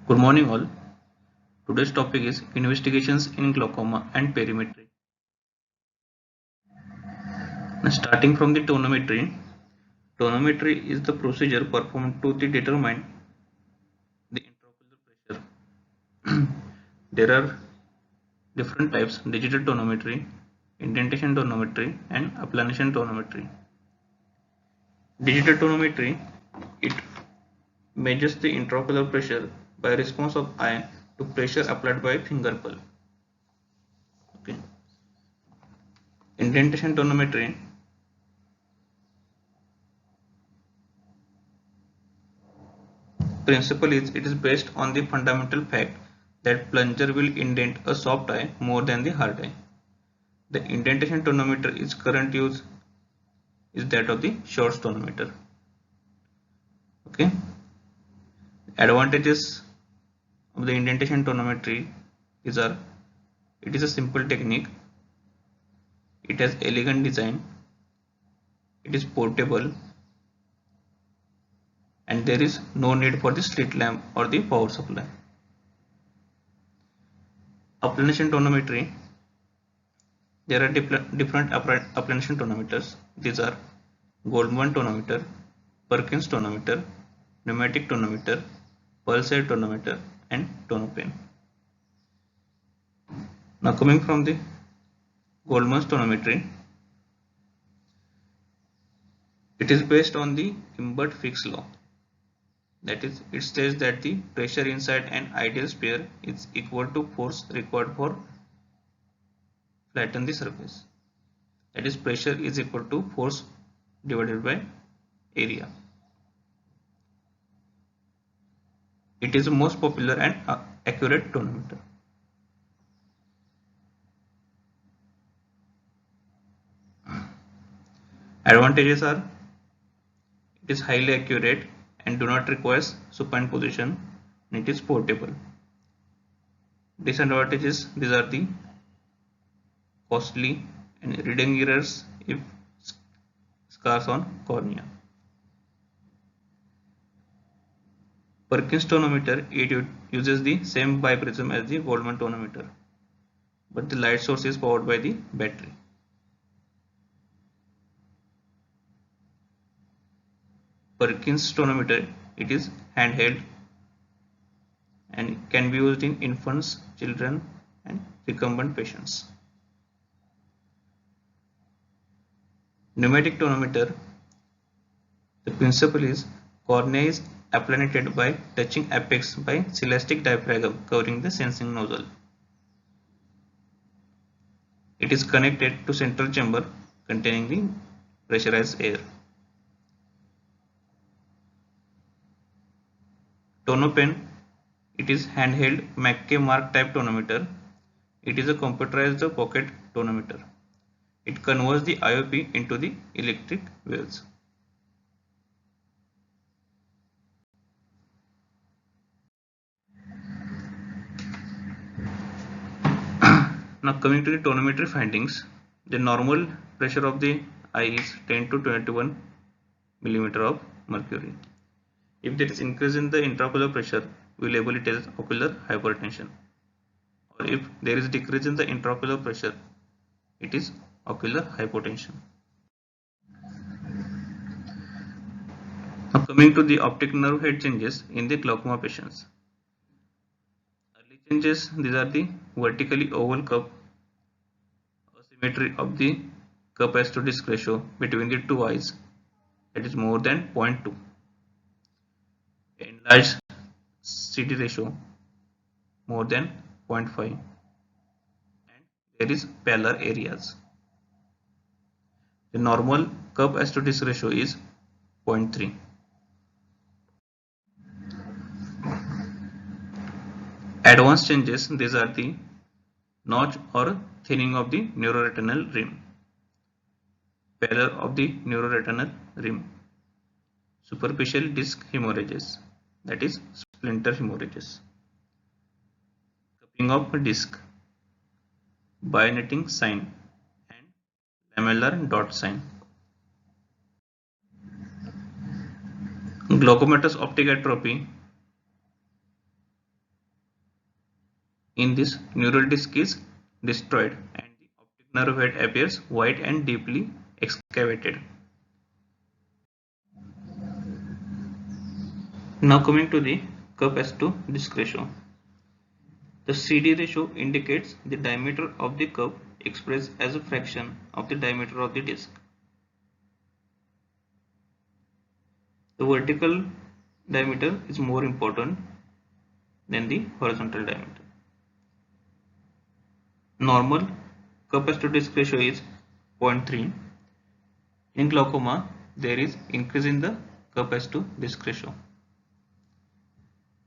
Good morning all. Today's topic is investigations in glaucoma and perimetry. Now, starting from the tonometry. Tonometry is the procedure performed to determine the intraocular pressure. There are different types: digital tonometry, indentation tonometry, and applanation tonometry. Digital tonometry, it measures the intraocular pressure by response of eye to pressure applied by finger pulse. Okay. Indentation tonometry principle is it is based on the fundamental fact that plunger will indent a soft eye more than the hard eye. The indentation tonometer is current use is that of the Short's tonometer. Okay. Advantages of the indentation tonometry is are it is a simple technique, it has elegant design, it is portable, and there is no need for the slit lamp or the power supply. Applanation tonometry, there are different applanation tonometers. These are Goldmann tonometer, Perkins tonometer, pneumatic tonometer, pulsar tonometer, and tonopen. Now coming from the Goldmann's tonometry, it is based on the Imbert-Fick's law. That is, it states that the pressure inside an ideal sphere is equal to force required for flatten the surface. That is, pressure is equal to force divided by area. It is the most popular and accurate tonometer. Advantages are it is highly accurate and do not require supine position, and it is portable. Disadvantages, these are the costly and reading errors if scars on cornea. Perkins tonometer, it uses the same biprism as the Goldmann tonometer, but the light source is powered by the battery. Perkins tonometer, it is handheld and can be used in infants, children, and recumbent patients. Pneumatic tonometer, the principle is cornea is applanated by touching apex by celastic diaphragm covering the sensing nozzle. It is connected to central chamber containing the pressurized air. Tonopen, it is handheld Mackay Mark type tonometer. It is a computerized pocket tonometer. It converts the IOP into the electric waves. Now coming to the tonometry findings, the normal pressure of the eye is 10 to 21 millimeter of mercury. If there is increase in the intraocular pressure, we label it as ocular hypertension. Or if there is decrease in the intraocular pressure, it is ocular hypotension. Now coming to the optic nerve head changes in the glaucoma patients. Early changes, these are the vertically oval cup, asymmetry of the cup as to disc ratio between the two eyes, that is more than 0.2. Enlarged CD ratio more than 0.5, and there is pallor areas. The normal cup as to disc ratio is 0.3. Advanced changes, these are the notch or thinning of the neuroretinal rim, pallor of the neuroretinal rim, superficial disc hemorrhages, that is splinter hemorrhages, cupping of disc, bionetting sign, and lamellar dot sign. Glaucomatous optic atrophy, In this, neural disc is destroyed and the optic nerve head appears wide and deeply excavated. Now coming to the cup S to disc ratio. The CD ratio indicates the diameter of the cup expressed as a fraction of the diameter of the disc. The vertical diameter is more important than the horizontal diameter. Normal cup S to disc ratio is 0.3. In glaucoma, there is increase in the cup S to disc ratio.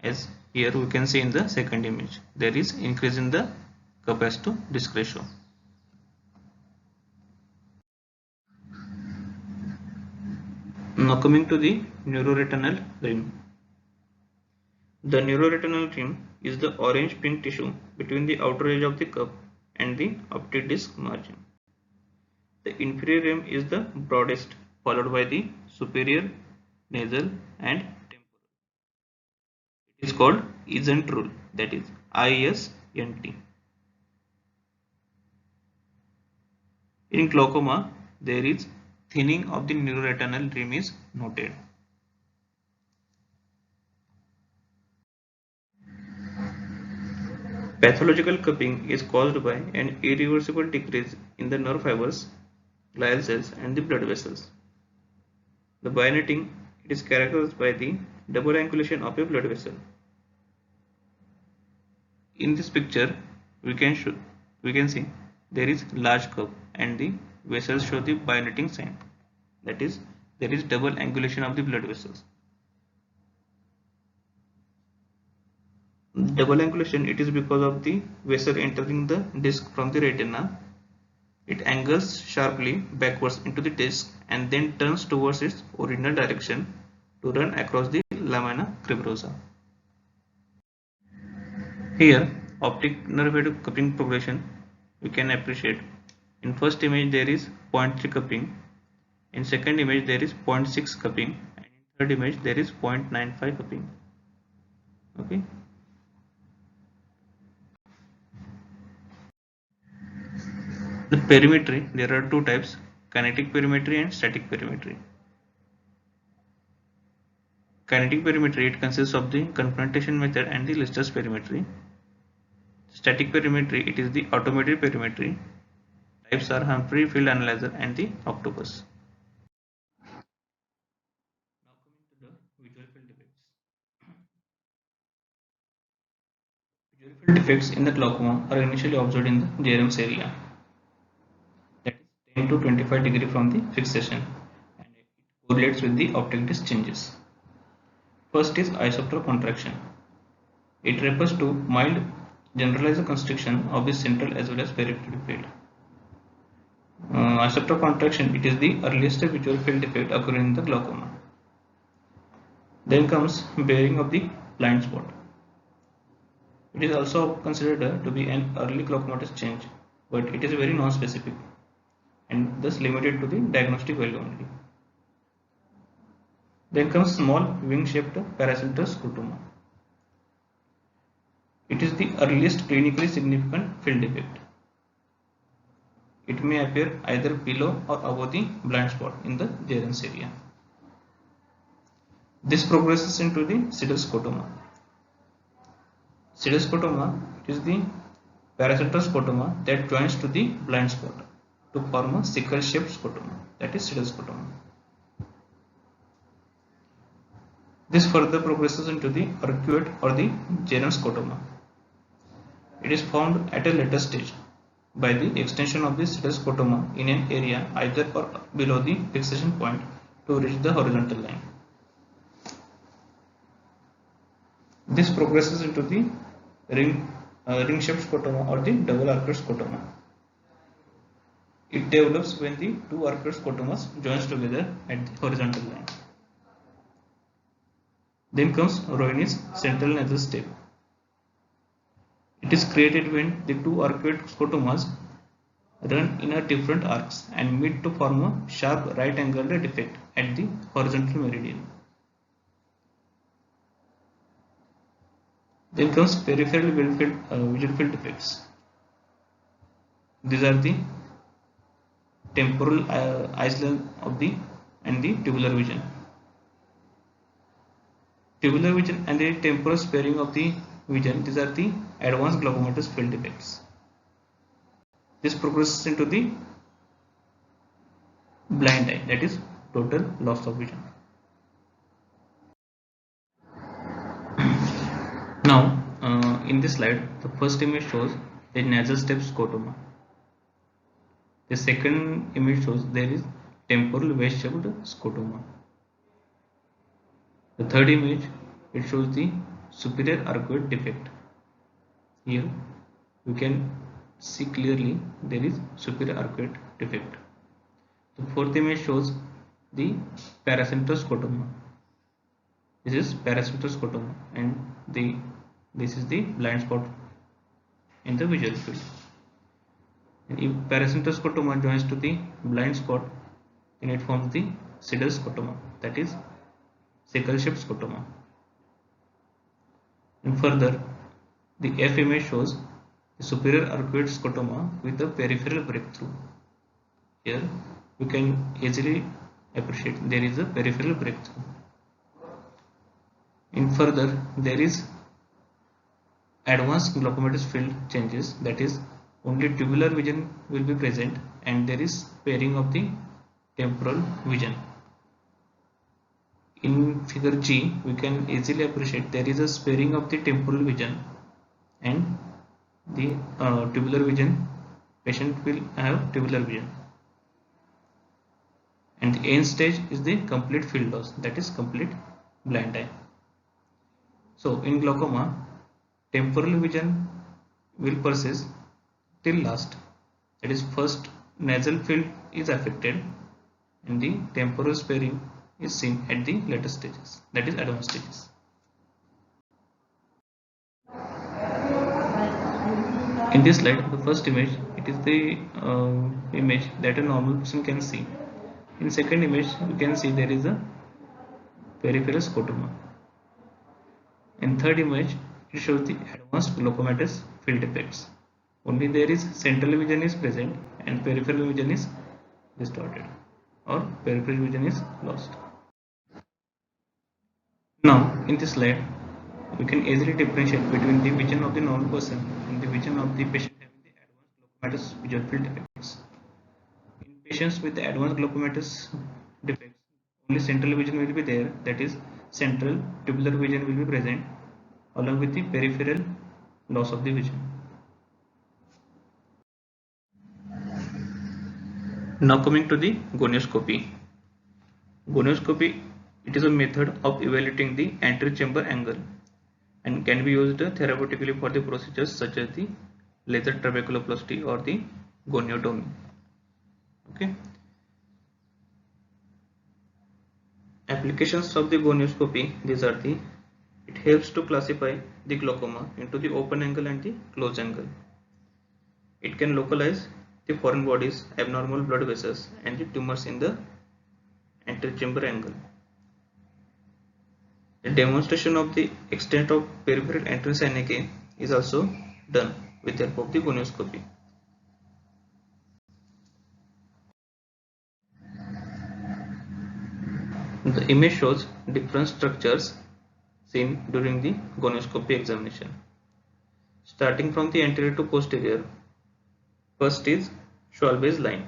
As here we can see in the second image, there is increase in the cup S to disc ratio. Now coming to the neuroretinal rim. The neuroretinal rim is the orange pink tissue between the outer edge of the cup and the optic disc margin. The inferior rim is the broadest, followed by the superior, nasal and temporal. It is called Isn't rule, that is ISNT. In glaucoma, there is thinning of the neuroretinal rim is noted. Pathological cupping is caused by an irreversible decrease in the nerve fibers, glial cells and the blood vessels. The binetting, it is characterized by the double angulation of a blood vessel. In this picture, we can see there is large cup and the vessels show the binetting sign. That is, there is double angulation of the blood vessels. Double angulation, it is because of the vessel entering the disc from the retina. It angles sharply backwards into the disc and then turns towards its original direction to run across the lamina cribrosa. Here, optic nerve head cupping progression we can appreciate. In first image there is 0.3 cupping, in second image there is 0.6 cupping, and in third image there is 0.95 cupping. Okay. The perimetry, there are two types, kinetic perimetry and static perimetry. Kinetic perimetry, it consists of the confrontation method and the Lister's perimetry. Static perimetry, it is the automated perimetry. Types are Humphrey field analyzer and the octopus. Now coming to the visual field defects. Visual field defects in the glaucoma are initially observed in the Jeyer's area, that is 10 to 25 degree from the fixation, and it correlates with the optic disc changes. First is isopter contraction. It refers to mild generalized constriction of the central as well as peripheral field. Isopter contraction, it is the earliest visual field defect occurring in the glaucoma. Then comes bearing of the blind spot. It is also considered to be an early glaucomatous change, but it is very non-specific and thus limited to the diagnostic value only. Then comes small wing-shaped paracenter scotoma. It is the earliest clinically significant field defect. It may appear either below or above the blind spot in the Jeyer's area. This progresses into the pseudoscotoma. Pseudoscotoma is the paracenter scotoma that joins to the blind spot to form a sickle-shaped scotoma, that is pseudoscotoma. This further progresses into the arcuate or the Jeyer's scotoma. It is formed at a later stage by the extension of the pseudoscotoma in an area either or below the fixation point to reach the horizontal line. This progresses into the ring-shaped scotoma or the double arcuate scotoma. It develops when the two arcuate scotomas joins together at the horizontal line. Then comes Roini's central nasal step. It is created when the two arcuate scotomas run in a different arcs and meet to form a sharp right angled defect at the horizontal meridian. Then comes peripheral visual field defects. These are the temporal island of the and the tubular vision. Tubular vision and the temporal sparing of the vision. These are the advanced glaucomatous field defects. This progresses into the blind eye, that is total loss of vision. Now, in this slide, the first image shows the nasal step scotoma. The second image shows there is temporal wedge-shaped scotoma. The third image, it shows the superior arcuate defect. Here we can see clearly there is superior arcuate defect. The fourth image shows the paracentral scotoma. This is paracentral scotoma, and this is the blind spot in the visual field. And if paracentral scotoma joins to the blind spot, then it forms the Siddle scotoma, that is sickle-shaped scotoma. And further, the F image shows the superior arcuate scotoma with the peripheral breakthrough. Here we can easily appreciate there is a peripheral breakthrough. In further, there is advanced glaucomatous field changes, that is only tubular vision will be present and there is sparing of the temporal vision. In figure G, we can easily appreciate there is a sparing of the temporal vision and the tubular vision, patient will have tubular vision. And the end stage is the complete field loss, that is complete blind eye. So in glaucoma, temporal vision will persist till last, that is first nasal field is affected and the temporal sparing is seen at the later stages, that is advanced stages. In this slide, the first image, it is the image that a normal person can see. In second image, you can see there is a peripheral scotoma. In third image, it shows the advanced glaucomatous field defects. Only there is central vision is present and peripheral vision is distorted or peripheral vision is lost. Now, in this slide, we can easily differentiate between the vision of the normal person and the vision of the patient having the advanced glaucomatous visual field defects. In patients with the advanced glaucomatous defects, only central vision will be there, that is central tubular vision will be present along with the peripheral loss of the vision. Now coming to the gonioscopy. Gonioscopy, it is a method of evaluating the anterior chamber angle and can be used therapeutically for the procedures such as the laser trabeculoplasty or the goniotomy. Okay. Applications of the gonioscopy, these are the, it helps to classify the glaucoma into the open angle and the closed angle. It can localize the foreign bodies, abnormal blood vessels and the tumors in the anterior chamber angle. The demonstration of the extent of peripheral anterior synechiae is also done with the help of the gonioscopy. The image shows different structures seen during the gonioscopy examination. Starting from the anterior to posterior, first is Schwalbe's line.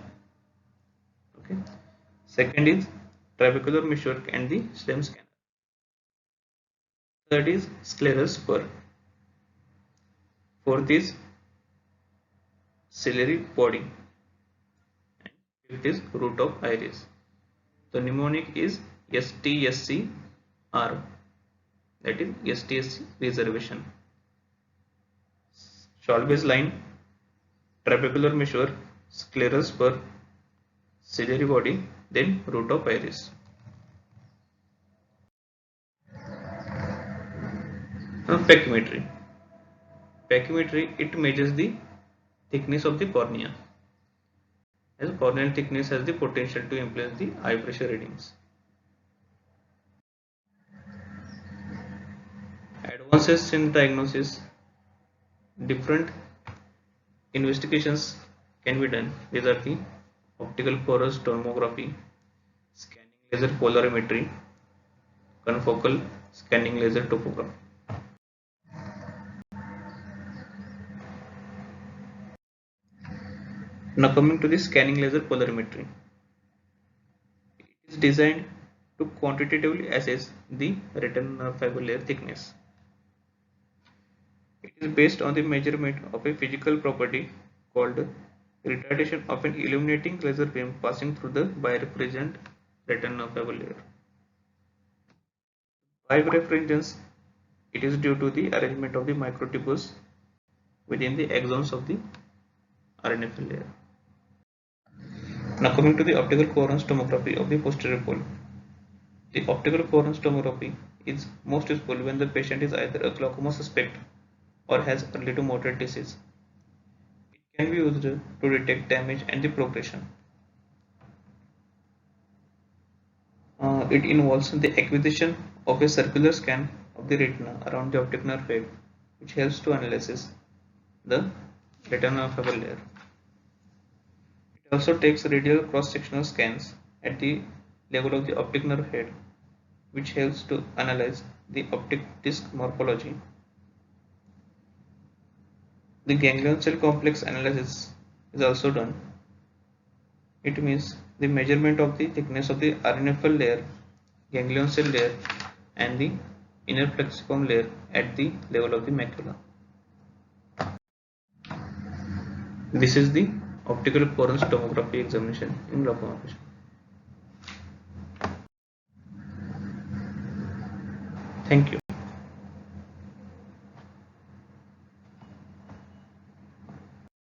Okay. Second is trabecular meshwork and the Schlemm scanner. Third is scleral spur. Fourth is ciliary body. And fifth is root of iris. The mnemonic is STSCR, that is STSC reservation. Schwalbe's line, trabecular meshwork, scleral spur, ciliary body, then root of iris. Pachymetry. Pachymetry, it measures the thickness of the cornea, as corneal thickness has the potential to influence the eye pressure readings. Advances in diagnosis, different investigations can be done. These are the optical coherence tomography, scanning laser polarimetry, confocal scanning laser topography. Now coming to the scanning laser polarimetry. It is designed to quantitatively assess the retinal fiber layer thickness. It is based on the measurement of a physical property called retardation of an illuminating laser beam passing through the birefringent retinal fiber layer. Birefringence, it is due to the arrangement of the microtubules within the axons of the RNFL layer. Now coming to the optical coherence tomography of the posterior pole. The optical coherence tomography is most useful when the patient is either a glaucoma suspect or has early to moderate disease. It can be used to detect damage and the progression. It involves the acquisition of a circular scan of the retina around the optic nerve head, which helps to analyze the retinal fiber layer. It also takes radial cross-sectional scans at the level of the optic nerve head, which helps to analyze the optic disc morphology. The ganglion cell complex analysis is also done. It means the measurement of the thickness of the RNFL layer, ganglion cell layer, and the inner plexiform layer at the level of the macula. This is the optical coherence tomography examination in glaucoma patient. Thank you.